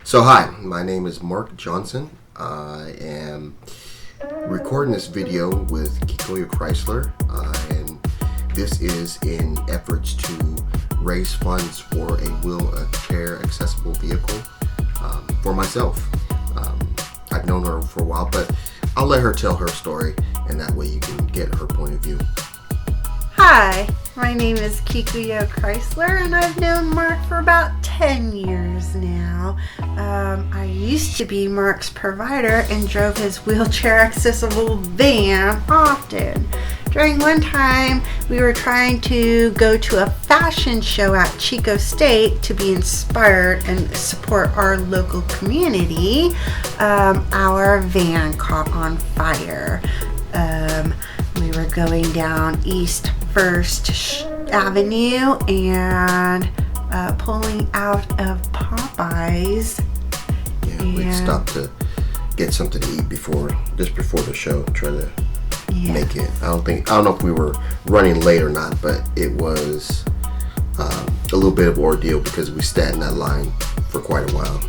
So hi, my name is Mark Johnson. I am recording this video with Kikuyu Chrysler, and this is in efforts to raise funds for a wheelchair accessible vehicle for myself. I've known her for a while, but I'll let her tell her story, and that way you can get her point of view. Hi, my name is Kikuyu Chrysler, and I've known Mark for about 10 years now. I used to be Mark's provider and drove his wheelchair accessible van often. During one time, we were trying to go to a fashion show at Chico State to be inspired and support our local community. Our van caught on fire. We were going down East First Avenue and pulling out of Popeyes. Yeah, we'd stopped to get something to eat before the show, try to make it. I don't know if we were running late or not, but it was a little bit of ordeal because we sat in that line for quite a while.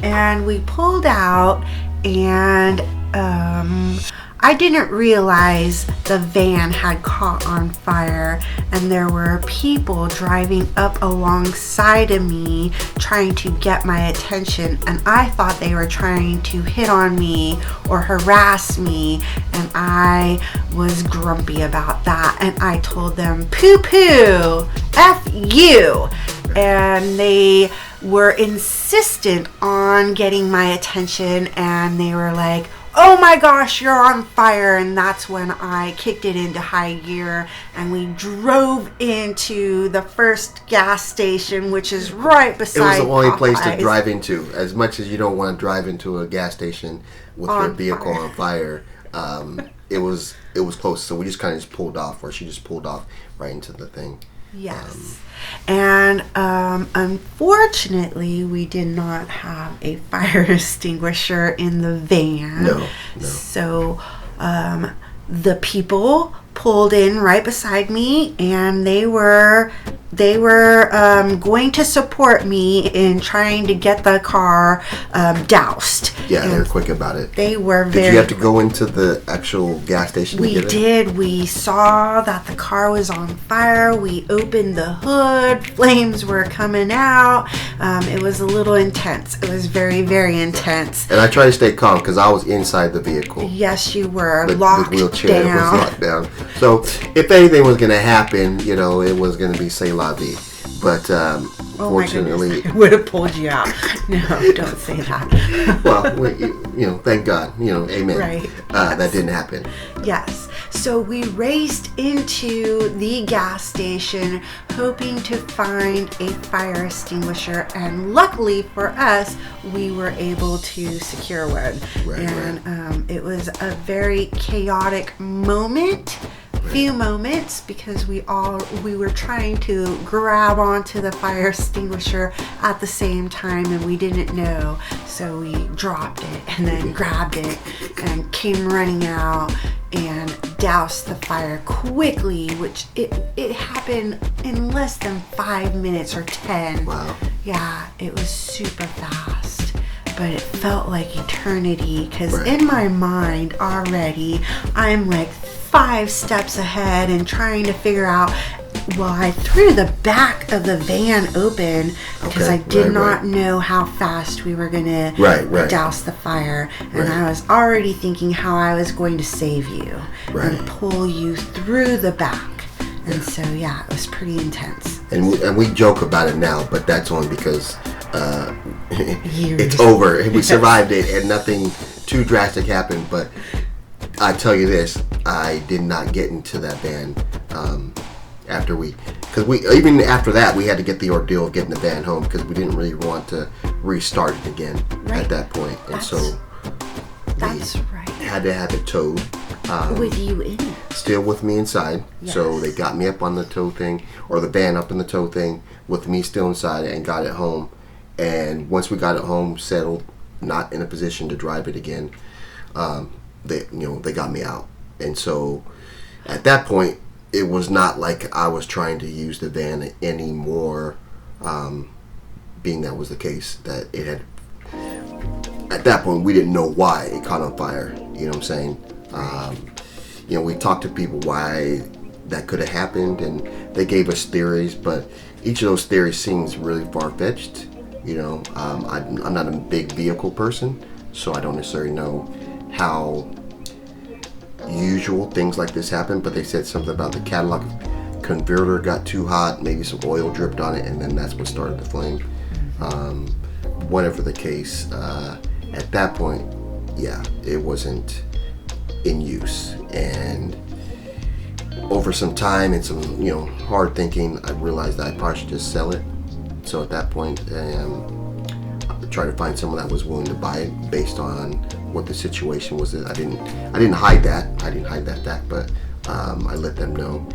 And we pulled out, and I didn't realize the van had caught on fire, and there were people driving up alongside of me trying to get my attention, and I thought they were trying to hit on me or harass me, and I was grumpy about that, and I told them, poo-poo, F you, and they were insistent on getting my attention, and they were like, oh my gosh, you're on fire. And that's when I kicked it into high gear, and we drove into the first gas station, which is right beside It was the only Popeyes. place to drive into. As much as you don't want to drive into a gas station with your vehicle on fire, it was close. So we just kind of pulled off, or she just pulled off right into the thing. Yes. And unfortunately, we did not have a fire extinguisher in the van. No. So the people pulled in right beside me, and they were going to support me in trying to get the car doused. Yeah, and they were quick about it. They were Did very. you have to go into the actual gas station? We did. We saw that the car was on fire. We opened the hood. Flames were coming out. It was a little intense. It was very, very intense. And I tried to stay calm because I was inside the vehicle. Yes, you were The wheelchair was locked down. So if anything was going to happen, it was going to be say la vie. But fortunately, I would have pulled you out. No, don't say that. well, thank God, amen. Right. That didn't happen. Yes. So we raced into the gas station hoping to find a fire extinguisher, and luckily for us, we were able to secure one. Right. It was a very chaotic moment. Few moments, because we were trying to grab onto the fire extinguisher at the same time, and we didn't know, so we dropped it and then grabbed it and came running out and doused the fire quickly, which it happened in less than 5 minutes or 10. Wow. Yeah, it was super fast, but it felt like eternity, because in my mind already I'm like 5 steps ahead and trying to figure out. Well, I threw the back of the van open because I did not know how fast we were going to douse the fire. And I was already thinking how I was going to save you and pull you through the back. And so, it was pretty intense. And we joke about it now, but that's only because it's over. We survived it and nothing too drastic happened. But I tell you this, I did not get into that van even after that, we had to get the ordeal of getting the van home because we didn't really want to restart it again at that point. And That's right. Had to have it towed. With you in it. Still with me inside. Yes. So they got me up on the tow thing, or the van up in the tow thing, with me still inside, and got it home. And once we got it home, settled, not in a position to drive it again, they got me out. And so at that point, it was not like I was trying to use the van anymore being that was the case, that it had, at that point, we didn't know why it caught on fire. You know what I'm saying? We talked to people why that could have happened, and they gave us theories, but each of those theories seems really far-fetched. I'm not a big vehicle person, so I don't necessarily know how usual things like this happen, but they said something about the catalytic converter got too hot, maybe some oil dripped on it, and then that's what started the flame. Whatever the case, at that point, yeah, it wasn't in use. And over some time and some hard thinking, I realized that I probably should just sell it. So at that point, I tried to find someone that was willing to buy it based on what the situation was. I didn't hide that. I didn't hide that fact, but I let them know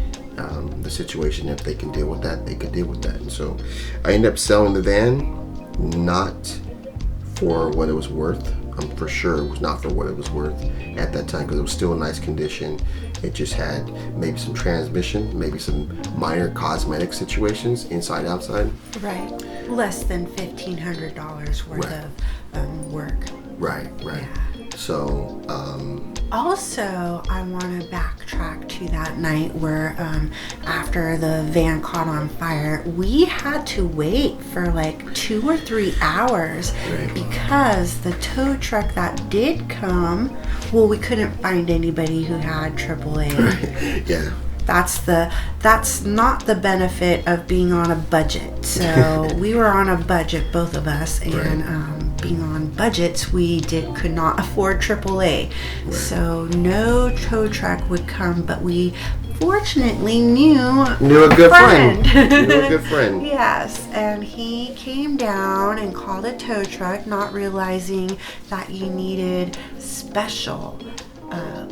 the situation. If they can deal with that, they could deal with that. And so I ended up selling the van, not for what it was worth. I'm for sure it was not for what it was worth at that time, because it was still in nice condition. It just had maybe some transmission, maybe some minor cosmetic situations, inside, outside. Right. Less than $1,500 worth of work. Right. Yeah. So, also, I want to backtrack to that night where after the van caught on fire, we had to wait for like 2 or 3 hours because the tow truck that did come, well, we couldn't find anybody who had AAA. Yeah. That's not the benefit of being on a budget. So we were on a budget, both of us, and being on budgets, we could not afford AAA. Right. So no tow truck would come, but we fortunately knew a good friend. Knew a good friend. Yes, and he came down and called a tow truck, not realizing that you needed special.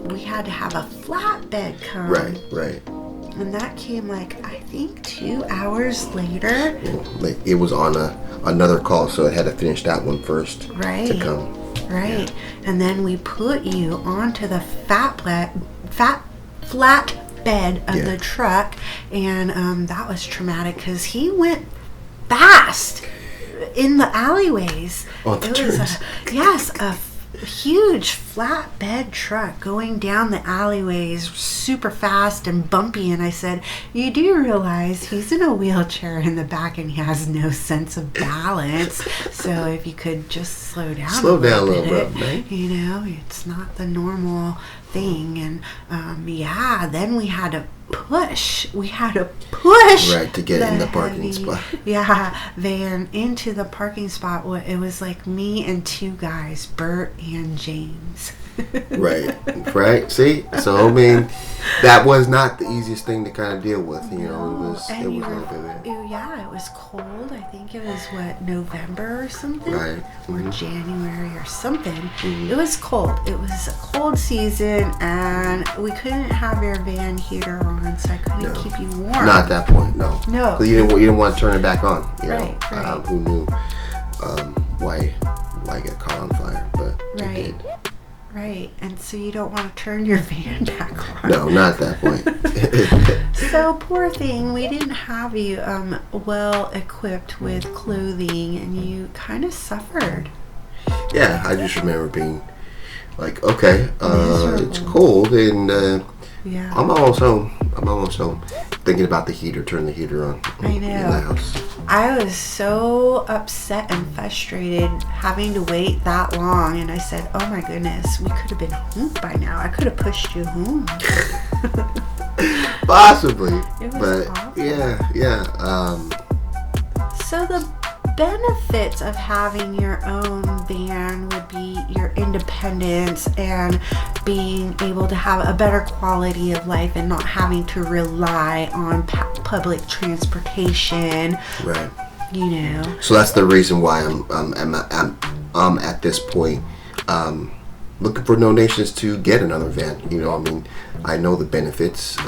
We had to have a flatbed come. Right. And that came I think 2 hours later. Well, it was on another call, so it had to finish that one first to come. Right. Yeah. And then we put you onto the flat bed of the truck, and that was traumatic because he went fast in the alleyways. Oh, the turns. A huge flatbed truck going down the alleyways super fast and bumpy, and I said, you do realize he's in a wheelchair in the back and he has no sense of balance, so if you could just slow down a little bit, man. It's not the normal thing. And then we had to push right to get in the parking spot. Van into the parking spot. It was like me and 2 guys, Bert and James. right. See, so I mean, that was not the easiest thing to kind of deal with. It was a little bit. Yeah, it was cold. I think it was November or something, right? Or January or something. It was cold. It was a cold season, and we couldn't have your van heater on, so I couldn't keep you warm. Not at that point, no. Because you didn't want to turn it back on. Right. Who knew why it got caught on fire? But it did. Right, and so you don't want to turn your van back on. No, not at that point. So poor thing, we didn't have you well equipped with clothing, and you kind of suffered. Yeah, I just remember being like, okay, it's cold, and I'm almost home. Thinking about the heater, turn the heater on. I know. In the house. I was so upset and frustrated having to wait that long, and I said, oh my goodness, we could have been home by now. I could have pushed you home. Possibly. It was awful. Yeah. So the benefits of having your own van would be your independence and being able to have a better quality of life and not having to rely on public transportation. Right. So that's the reason why I'm at this point looking for donations to get another van. I know the benefits.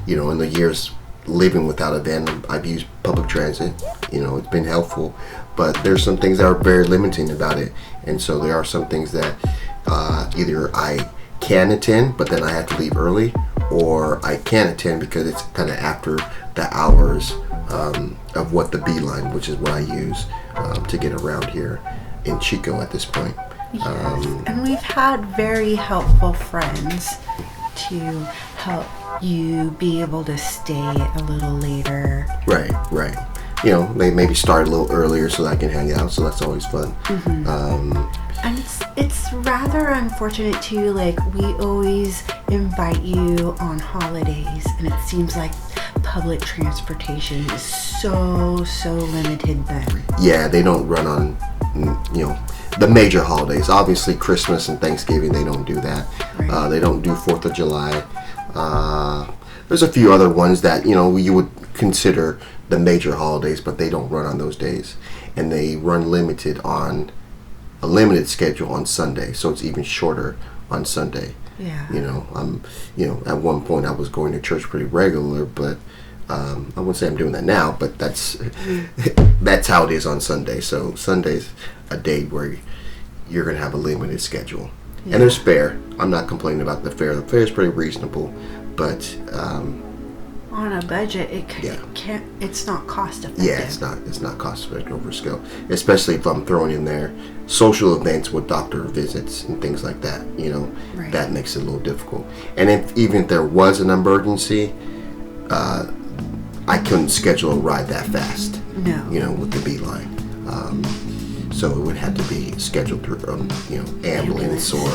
In the years living without a van, I've used public transit. It's been helpful, but there's some things that are very limiting about it, and so there are some things that either I can attend, but then I have to leave early, or I can't attend because it's kind of after the hours of what the Beeline, which is what I use to get around here in Chico at this point. Yes. And we've had very helpful friends to help you be able to stay a little later. Right. You know, they maybe start a little earlier so that I can hang out, so that's always fun. And it's rather unfortunate too, like we always invite you on holidays and it seems like public transportation is so limited then. Yeah, they don't run on, you know, the major holidays. Obviously Christmas and Thanksgiving, they don't do that. Right. They don't do 4th of July. There's a few other ones that, you know, you would consider the major holidays, but they don't run on those days. And they run limited on a limited schedule on Sunday, so it's even shorter on Sunday. Yeah. You know, at one point I was going to church pretty regular, but I wouldn't say I'm doing that now, but that's how it is on Sunday. So Sunday's a day where you're going to have a limited schedule. Yeah. And there's fare. I'm not complaining about the fare. The fare is pretty reasonable, but on a budget, it's not cost effective. yeah, it's not cost effective over scale, especially if I'm throwing in there social events with doctor visits and things like that. You know, Right. that makes it a little difficult. And even if there was an emergency, I couldn't schedule a ride that fast. No. You know, with the Beeline. So it would have to be scheduled through, you know, ambulance or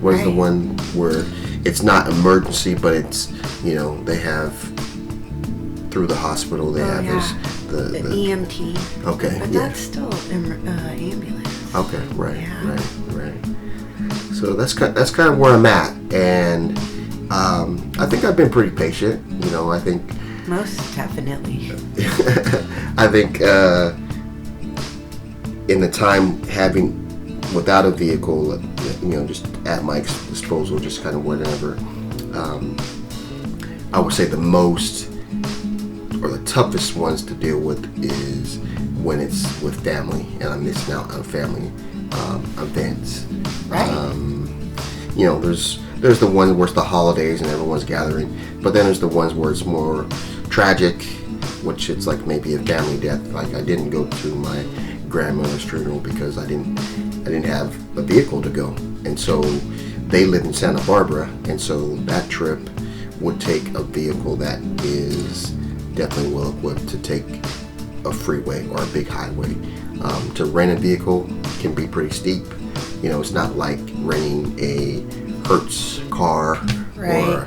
what is the Right. one where it's not emergency, but it's, you know, they have through the hospital they have the EMT. Okay, But yeah. that's still ambulance. Okay, right, Yeah. right. So that's kind of where I'm at, and I think I've been pretty patient. You know, I think Most definitely. I think in the time having without a vehicle, you know, just at my disposal, just kind of whatever. I would say the most or the toughest ones to deal with is when it's with family and I'm missing out on family events. Right. You know, there's the one where it's the holidays and everyone's gathering, but then there's the ones where it's more tragic, which it's like maybe a family death. Like I didn't go to my grandmother's funeral because I didn't have a vehicle to go, and so they live in Santa Barbara, and so that trip would take a vehicle that is definitely well equipped to take a freeway or a big highway. To rent a vehicle can be pretty steep. You know, it's not like renting a Hertz car Right. or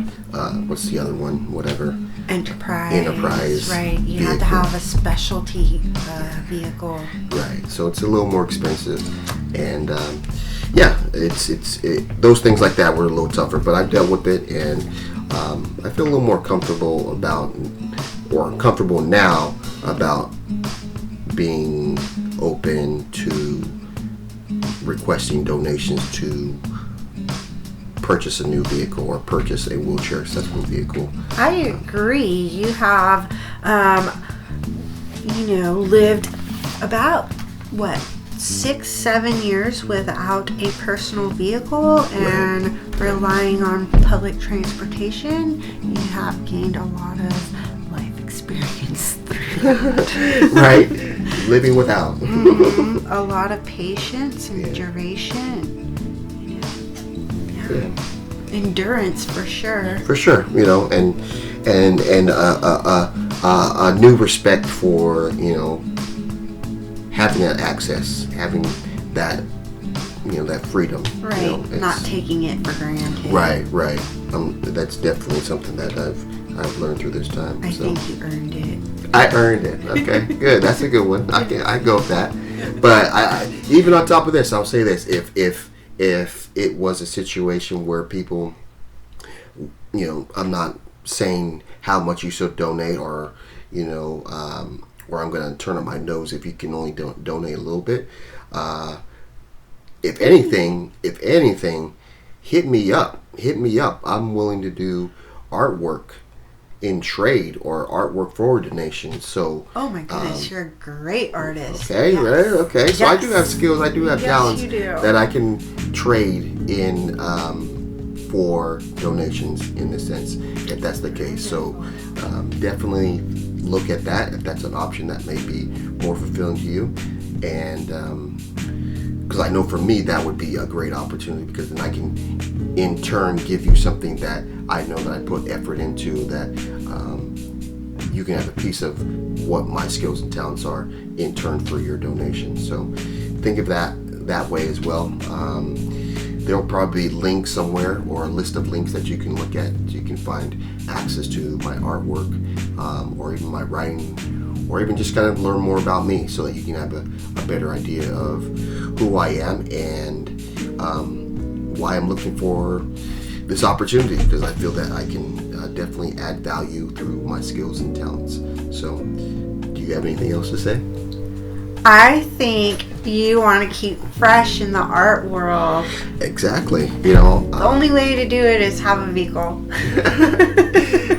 what's the other one? Whatever. Enterprise. Right. You have to vehicle. have a specialty vehicle. Right. So it's a little more expensive, and yeah, it's those things like that were a little tougher, but I've dealt with it, and I feel a little more comfortable comfortable now about being open to requesting donations to purchase a new vehicle or purchase a wheelchair accessible vehicle. I agree. You have, lived about 6-7 years without a personal vehicle and relying on public transportation. You have gained a lot of life experience through that. Right. Living without. A lot of patience and duration. Yeah. Endurance for sure. For sure, you know, and a new respect for, you know, having that access, having that, you know, that freedom. Right. You know, Not taking it for granted. Right. That's definitely something that I've learned through this time. I think you earned it. I earned it. Okay, good. That's a good one. I go with that. But I even on top of this, I'll say this: if it was a situation where people, you know, I'm not saying how much you should donate, or you know, or I'm going to turn up my nose if you can only donate a little bit. If anything, hit me up. I'm willing to do artwork in trade or artwork for donations. So Oh my goodness, you're a great artist. okay, Yes. right, okay. So I do Yes. have skills, I do have Yes, talents you do. that I can trade in for donations in this sense, if that's the case. So definitely look at that if that's an option that may be more fulfilling to you. And because I know for me that would be a great opportunity, because then I can in turn give you something that I know that I put effort into, that you can have a piece of what my skills and talents are in turn for your donation. So think of that way as well. There'll probably be links somewhere, or a list of links that you can look at, so you can find access to my artwork, or even my writing, or even just kind of learn more about me, so that you can have a better idea of who I am and why I'm looking for this opportunity, because I feel that I can definitely add value through my skills and talents. So, do you have anything else to say? I think you want to keep fresh in the art world. Exactly. You know, The only way to do it is have a vehicle.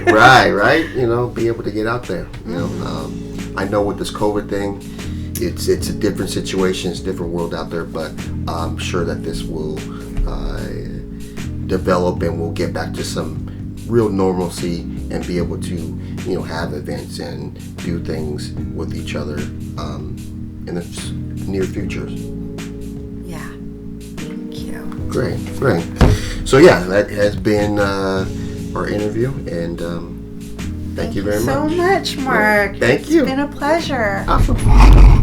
right. You know, be able to get out there. You know, I know with this COVID thing, it's a different situation, it's a different world out there, but I'm sure that this will develop, and we'll get back to some real normalcy and be able to, you know, have events and do things with each other in the near future. Yeah. Thank you. Great. So yeah, that has been our interview, and thank you very much. So much, Mark. Thank you. It's been a pleasure. Awesome.